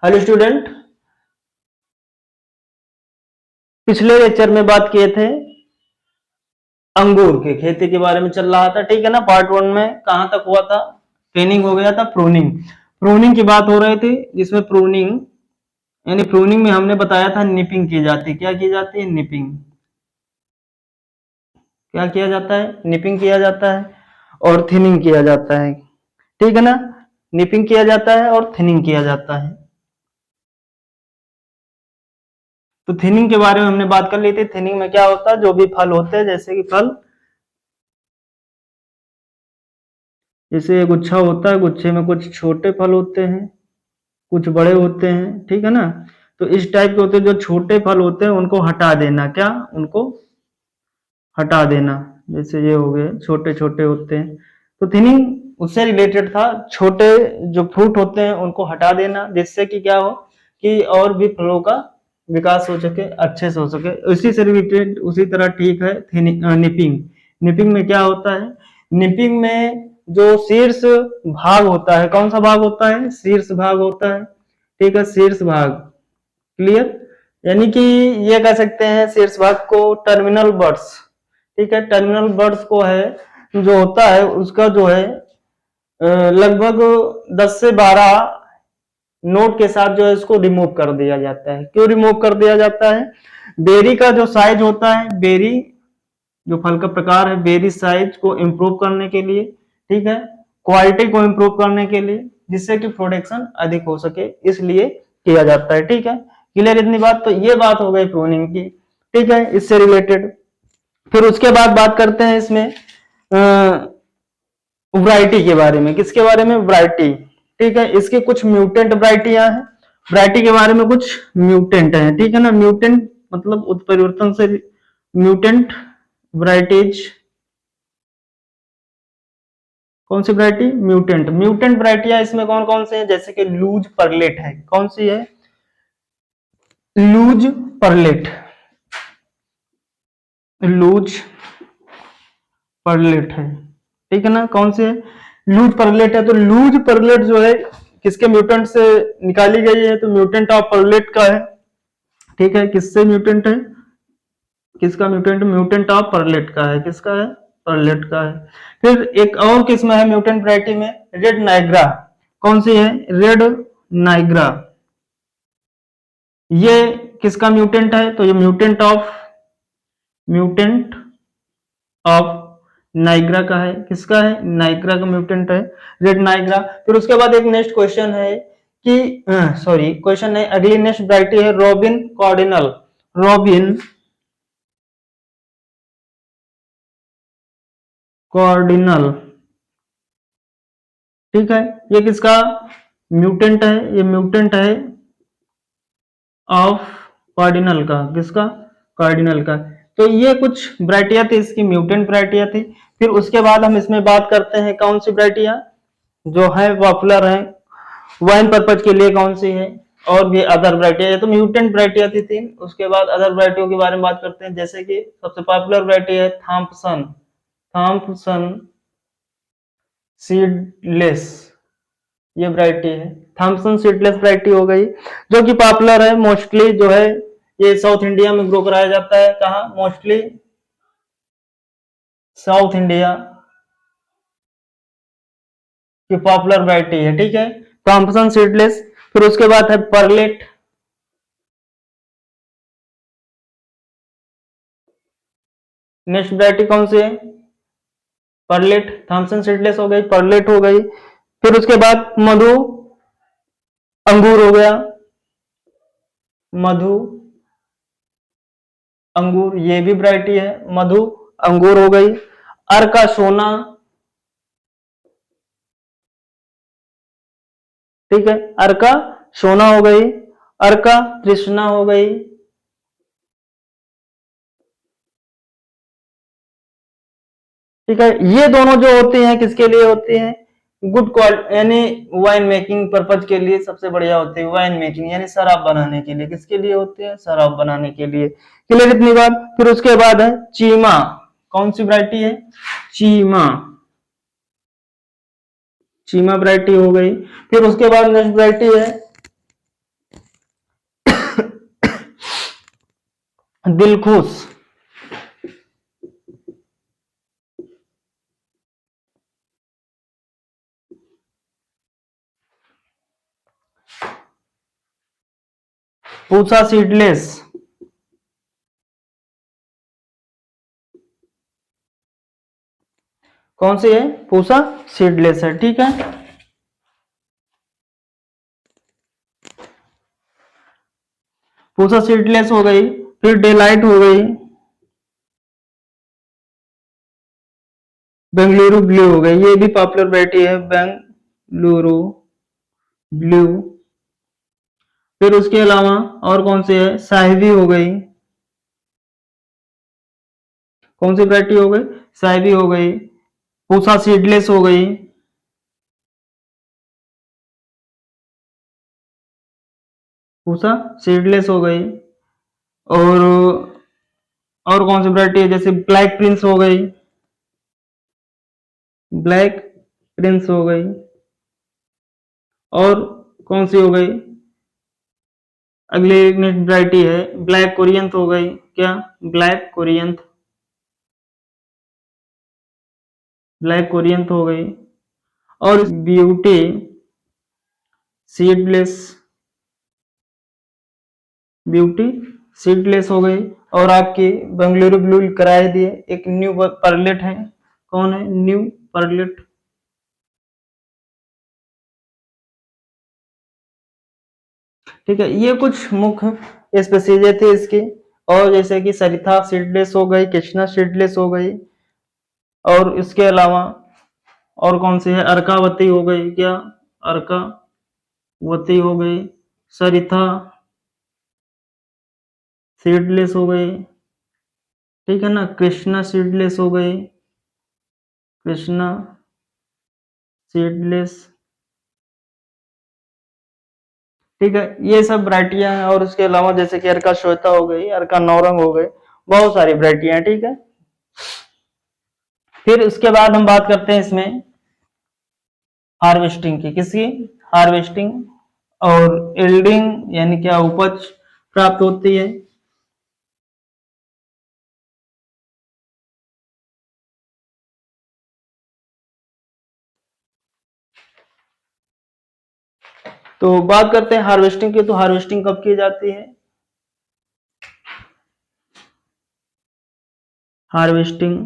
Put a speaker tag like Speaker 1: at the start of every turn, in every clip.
Speaker 1: Hello student, पिछले lecture में बात किए थे अंगूर की खेती के बारे में चल रहा था। ठीक है ना। पार्ट 1 में कहां तक हुआ था? ट्रेनिंग हो गया था, प्रूनिंग। प्रूनिंग की बात हो रही थी, जिसमें प्रूनिंग यानी प्रूनिंग में हमने बताया था निपिंग की जाती है। क्या की जाती है? निपिंग। क्या किया जाता है? निपिंग किया जाता है और थिनिंग किया जाता है। ठीक है ना। निपिंग किया जाता है और थिनिंग किया जाता है। तो थिनिंग के बारे में हमने बात कर ली थी। थिनिंग में क्या होता है? जो भी फल होते हैं, जैसे कि फल, जैसे गुच्छा होता है, गुच्छे में कुछ छोटे फल होते हैं, कुछ बड़े होते हैं। ठीक है ना। तो इस टाइप के होते हैं, जो छोटे फल होते हैं उनको हटा देना। क्या? उनको हटा देना। जैसे ये हो गए, छोटे छोटे होते हैं। तो थिनिंग उससे रिलेटेड था। छोटे जो फ्रूट होते हैं उनको हटा देना, जिससे कि क्या हो कि और भी फलों का विकास हो सके, अच्छे से हो सके। उसी से रिलेटेड, उसी तरह ठीक है निपिंग। निपिंग में क्या होता है? निपिंग में जो शीर्ष भाग होता है, कौन सा भाग होता है? शीर्ष भाग होता है। ठीक है, शीर्ष भाग। क्लियर? यानी कि ये कह सकते हैं शीर्ष भाग को टर्मिनल बर्ड्स। ठीक है, टर्मिनल बर्ड्स को है जो होता है उसका जो है लगभग 10 से 12 नोट के साथ जो है इसको रिमूव कर दिया जाता है। क्यों रिमूव कर दिया जाता है? बेरी का जो साइज होता है, बेरी जो फल का प्रकार है, बेरी साइज को इंप्रूव करने के लिए, ठीक है, क्वालिटी को इंप्रूव करने के लिए, जिससे कि प्रोडक्शन अधिक हो सके, इसलिए किया जाता है। ठीक है, क्लियर इतनी बात? तो ये बात हो गई प्रूनिंग की। ठीक है, इससे रिलेटेड। फिर उसके बाद बात करते हैं इसमें वैरायटी के बारे में। किसके बारे में? वैरायटी। ठीक है, इसकी कुछ म्यूटेंट वैरायटियां हैं। वैरायटी के बारे में कुछ म्यूटेंट है। ठीक है ना। म्यूटेंट मतलब उत्परिवर्तन से म्यूटेंट वैरायटीज। कौन सी वैरायटी? म्यूटेंट। म्यूटेंट वैरायटियां इसमें कौन कौन से हैं? जैसे कि लूज परलेट है। कौन सी है? लूज परलेट। लूज परलेट है। ठीक है ना। कौन सी है? लूज परलेट है। तो लूज परलेट जो है किसके म्यूटेंट से निकाली गई है? तो म्यूटेंट ऑफ परलेट का है। ठीक है, किससे म्यूटेंट है? किसका म्यूटेंट? म्यूटेंट ऑफ परलेट का है। किसका है? परलेट का है। फिर एक और किस्म है म्यूटेंट वैरायटी में, रेड नाइग्रा। कौन सी है? Red nigra. ये किसका म्यूटेंट है? तो ये म्यूटेंट ऑफ नाइग्रा का है। किसका है? नाइग्रा का म्यूटेंट है, रेड नाइग्रा। फिर उसके बाद एक नेक्स्ट क्वेश्चन है कि सॉरी, क्वेश्चन है, अगली नेक्स्ट वैरायटी है रॉबिन कार्डिनल। Robin cardinal. ठीक है, ये किसका म्यूटेंट है? ये म्यूटेंट है ऑफ कार्डिनल का। किसका? कार्डिनल का। तो ये कुछ वैरायटियां थी, इसकी म्यूटेंट वैरायटियां थी। फिर उसके बाद हम इसमें बात करते हैं कौन सी वैरायटियां जो है पॉपुलर है वाइन पर्पज के लिए, कौन सी है, और भी अदर वैरायटियां। तो म्यूटेंट वैरायटियां थी 3। उसके बाद अदर वैरायटियों के बारे में बात करते हैं। जैसे कि सबसे पॉपुलर वैरायटी है थॉम्पसन। थॉम्पसन सीडलेस, ये वैरायटी है। थॉम्पसन सीडलेस वैरायटी हो गई, जो कि पॉपुलर है मोस्टली। जो है ये साउथ इंडिया में ग्रो कराया जाता है। कहा? मोस्टली साउथ इंडिया की पॉपुलर वैरायटी है। ठीक है, थॉम्पसन सीडलेस। फिर उसके बाद है परलेट। नेक्स्ट वैरायटी कौन सी है? परलेट। थॉम्पसन सीडलेस हो गई, परलेट हो गई। फिर उसके बाद मधु अंगूर हो गया। मधु अंगूर, ये भी वैरायटी है। मधु अंगूर हो गई। अर्का सोना। ठीक है, अर्का सोना हो गई। अर्का कृष्णा हो गई। ठीक है, ये दोनों जो होती हैं किसके लिए होती हैं? गुड क्वालिटी यानी वाइन मेकिंग पर्पज के लिए सबसे बढ़िया होती है। वाइन मेकिंग यानी शराब बनाने के लिए। किसके लिए होती है? शराब बनाने के लिए। क्लियर इतनी बात? फिर उसके बाद है चीमा। कौन सी वैरायटी है? चीमा। चीमा वैरायटी हो गई। फिर उसके बाद नेक्स्ट वैरायटी है दिलखुश, पूसा सीडलेस, कौन सी है? पूसा सीडलेस है, ठीक है। पूसा सीडलेस हो गई, फिर डेलाइट हो गई, बेंगलुरु ब्लू हो गई, ये भी पॉपुलर वैरायटी है, बेंगलुरु ब्लू। फिर उसके अलावा और कौन सी है? साहिबी हो गई, कौन सी वैरायटी हो गई? साहिबी हो गई, पूसा सीडलेस हो गई, पूसा सीडलेस हो गई, और कौन सी वैरायटी है? जैसे ब्लैक प्रिंस हो गई, ब्लैक प्रिंस हो गई, और कौन सी हो गई? अगली नेक्स्ट वैरायटी है ब्लैक कोरियंथ हो गई, क्या? ब्लैक कोरियंथ, ब्लैक कोरियंथ हो गई, और ब्यूटी सीडलेस, ब्यूटी सीडलेस हो गई, और आपकी बेंगलुरु ब्लू कराए दिए। एक न्यू परलेट है, कौन है? न्यू परलेट, ठीक है। ये कुछ मुख्य स्पेसीज थे इसकी। और जैसे कि सरिता सीडलेस हो गई, कृष्णा सीडलेस हो गई, और इसके अलावा और कौन सी है? अर्कावती हो गई, क्या? अर्कावती हो गई, सरिता सीडलेस हो गई, ठीक है ना। कृष्णा सीडलेस हो गई, कृष्णा सीडलेस, ठीक है। ये सब वरायटियां हैं। और उसके अलावा जैसे कि अर्का श्वेता हो गई, अर्का नौरंग हो गई, बहुत सारी वरायटियां हैं, ठीक है। फिर उसके बाद हम बात करते हैं इसमें हार्वेस्टिंग की, किसकी? हार्वेस्टिंग, और एल्डिंग यानी क्या उपज प्राप्त होती है। तो बात करते हैं हार्वेस्टिंग की। तो हार्वेस्टिंग कब की जाती है? हार्वेस्टिंग,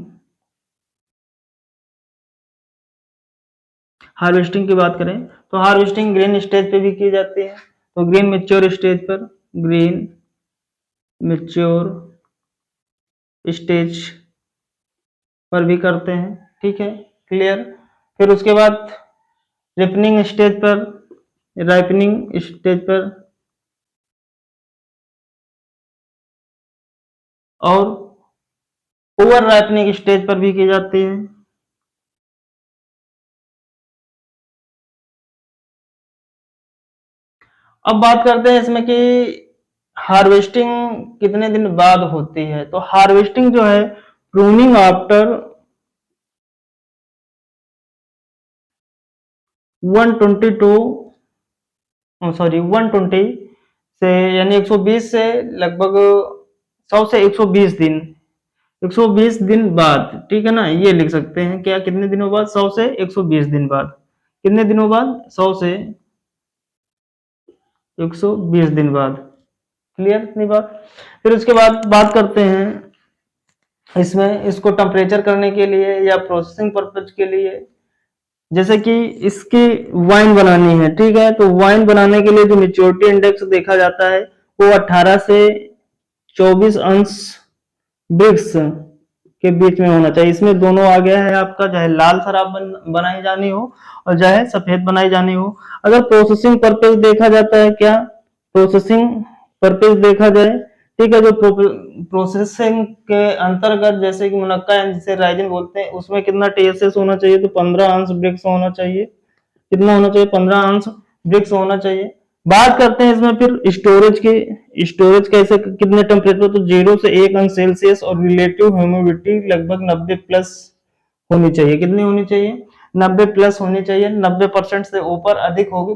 Speaker 1: हार्वेस्टिंग की बात करें तो हार्वेस्टिंग ग्रेन स्टेज पे भी की जाती है। तो ग्रेन मेच्योर स्टेज पर, ग्रेन मेच्योर स्टेज पर भी करते हैं, ठीक है, क्लियर। फिर उसके बाद रिपनिंग स्टेज पर, राइपनिंग स्टेज पर, और ओवर राइपनिंग स्टेज पर भी की जाती है। अब बात करते हैं इसमें कि हार्वेस्टिंग कितने दिन बाद होती है। तो हार्वेस्टिंग जो है प्रूनिंग आफ्टर 122 120 से, यानी 120 से लगभग 100 से 120 दिन, 120 दिन बाद, ठीक है ना। ये लिख सकते हैं क्या? कितने दिनों बाद? 100 से 120 दिन बाद। कितने दिनों बाद? 100 से 120 दिन बाद, क्लियर इतनी बात। फिर उसके बाद बात करते हैं इसमें इसको टेम्परेचर करने के लिए या प्रोसेसिंग पर्पज के लिए। जैसे कि इसकी वाइन बनानी है, ठीक है। तो वाइन बनाने के लिए जो मेच्योरिटी इंडेक्स देखा जाता है वो 18 से 24 अंश ब्रिक्स के बीच में होना चाहिए। इसमें दोनों आ गया है आपका, चाहे लाल शराब बनाई जानी हो और चाहे सफेद बनाई जानी हो। अगर प्रोसेसिंग पर्पज देखा जाता है, क्या प्रोसेसिंग पर्पज देखा जाए, ठीक है, जो प्रोसेसिंग के अंतर्गत जैसे कि मुनक्का जिसे राइजिन बोलते हैं, उसमें कितना टीएसएस होना चाहिए? तो 15 अंश ब्रिक्स होना चाहिए। कितना होना चाहिए? 15 अंश ब्रिक्स होना चाहिए। बात करते हैं इसमें फिर स्टोरेज की। स्टोरेज कैसे, कितने टेम्परेचर? तो 0 से 1 अंश सेल्सियस, और रिलेटिव ह्यूमिडिटी लगभग 90 प्लस होनी चाहिए। कितनी होनी चाहिए? 90 प्लस होनी चाहिए। 90% से ऊपर अधिक होगी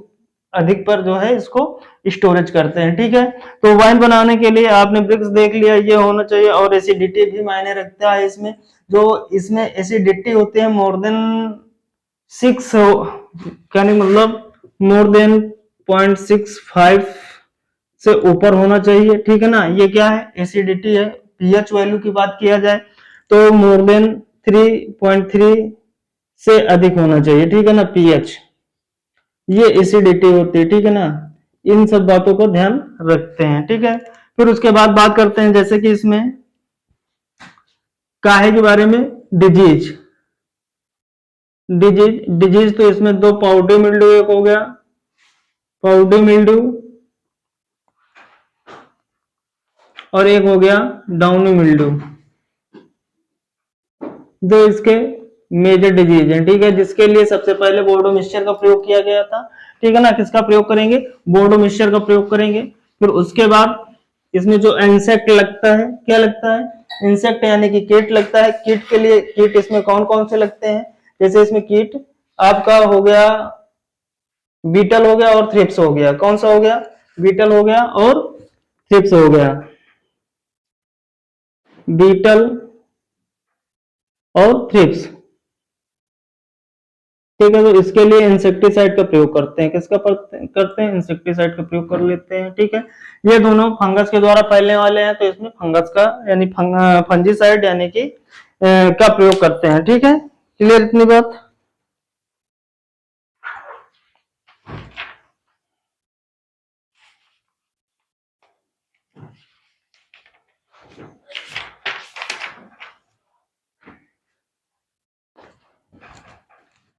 Speaker 1: अधिक पर जो है इसको स्टोरेज करते हैं। ठीक है, तो वाइन बनाने के लिए आपने ब्रिक्स देख लिया, ये होना चाहिए। और एसिडिटी भी मायने रखता है इसमें, जो इसमें एसिडिटी होती है मोर देन 6, कहने मतलब मोर देन 0.65 से ऊपर होना चाहिए। ठीक है ना, ये क्या है, एसिडिटी है। पीएच वैल्यू की बात किया जाए तो मोर देन 3.3 से अधिक होना चाहिए। ठीक है ना, पीएच, ये एसिडिटी होती है। ठीक है ना, इन सब बातों को ध्यान रखते हैं। ठीक है, फिर उसके बाद बात करते हैं जैसे कि इसमें काहे के बारे में, डिजीज। डिजीज तो इसमें दो, पाउडर मिल्ड्यू एक हो गया, पाउडर मिल्ड्यू, और एक हो गया डाउनी मिल्ड्यू। जो इसके मेजर डिजीज है। ठीक है, जिसके लिए सबसे पहले बोर्डो मिक्सचर का प्रयोग किया गया था। ठीक है ना, किसका प्रयोग करेंगे, बोर्डो मिक्सचर का प्रयोग करेंगे। फिर उसके बाद इसमें जो इंसेक्ट लगता है, क्या लगता है, इंसेक्ट यानी कि कीट लगता है। कीट के लिए, कीट इसमें कौन कौन से लगते हैं, जैसे इसमें कीट आपका हो गया, बीटल हो गया और थ्रिप्स हो गया। कौन सा हो गया, बीटल हो गया और थ्रिप्स हो गया, बीटल और थ्रिप्स। ठीक है, तो इसके लिए इंसेक्टिसाइड का प्रयोग करते हैं। किसका करते हैं, इंसेक्टिसाइड का प्रयोग कर लेते हैं। ठीक है, ये दोनों फंगस के द्वारा फैलने वाले हैं, तो इसमें फंगस का यानी फंजीसाइड यानी कि का प्रयोग करते हैं। ठीक है, क्लियर इतनी बात।